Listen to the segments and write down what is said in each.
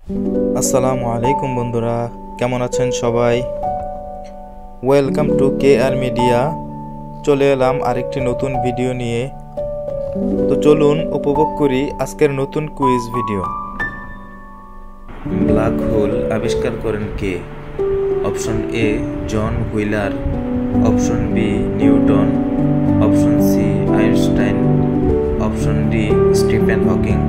আসসালামু আলাইকুম বন্ধুরা, কেমন আছেন সবাই? Welcome to KR media. চলে এলাম আরেকটি নতুন ভিডিও নিয়ে। তো চলুন উপভোগ করি আজকের নতুন কুইজ ভিডিও। ব্ল্যাক হোল আবিষ্কার করেন কে? Option A John Wheeler, option B Newton, option C Einstein, option D Stephen Hawking.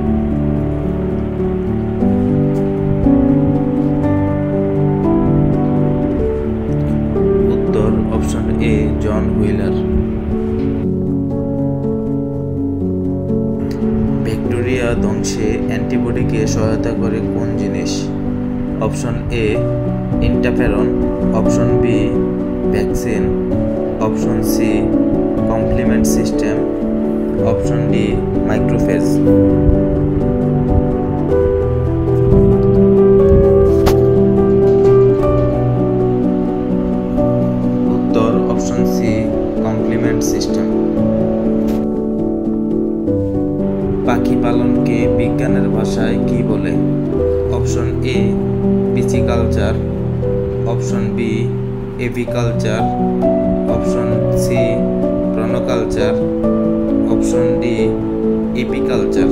Option A John Wheeler. Bacteria ধ্বংসে অ্যান্টিবডিকে সহায়তা করে কোন জিনিস? Option A interferon, option B vaccine, option C complement system, option D macrophage. Option C complement system. পাখি পালনকে বিজ্ঞানের ভাষায় কি বলে? Option A pisciculture, option B aviculture, option C প্রনোকালচার, option D apiculture.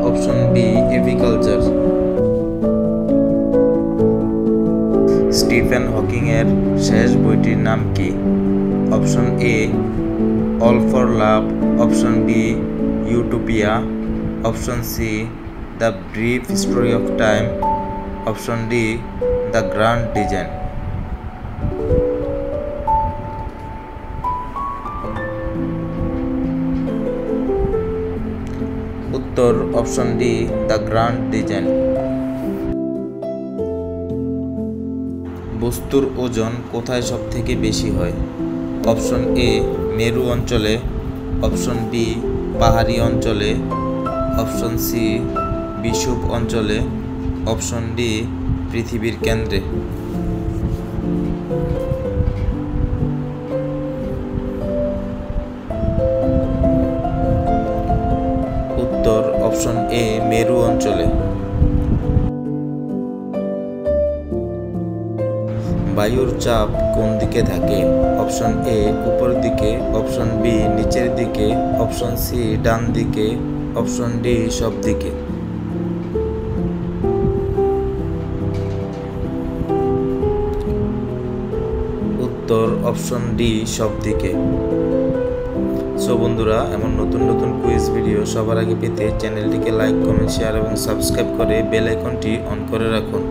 Option B aviculture. Stephen Hawking এর শেষ বইটির নাম কি? Option A all for love, option B utopia, option C the brief history of time, option D the grand design. উত্তর option D the grand design. বস্তুর ওজন কোথায় সবথেকে বেশি হয়? অপশন এ মেরু অঞ্চলে, অপশন বি পাহাড়ি অঞ্চলে, অপশন সি বিষুব অঞ্চলে, অপশন ডি পৃথিবীর কেন্দ্রে। উত্তর অপশন এ মেরু অঞ্চলে। বায়ুর চাপ কোন দিকে থাকে? অপশন এ উপর দিকে, অপশন বি নিচের দিকে, অপশন সি ডান দিকে, অপশন ডি সব দিকে। উত্তর অপশন ডি সব দিকে। সো বন্ধুরা, এমন নতুন নতুন কুইজ ভিডিও সবার আগে পেতে চ্যানেলটিকে লাইক, কমেন্ট, শেয়ার এবং সাবস্ক্রাইব করে বেল আইকনটি অন করে রাখুন।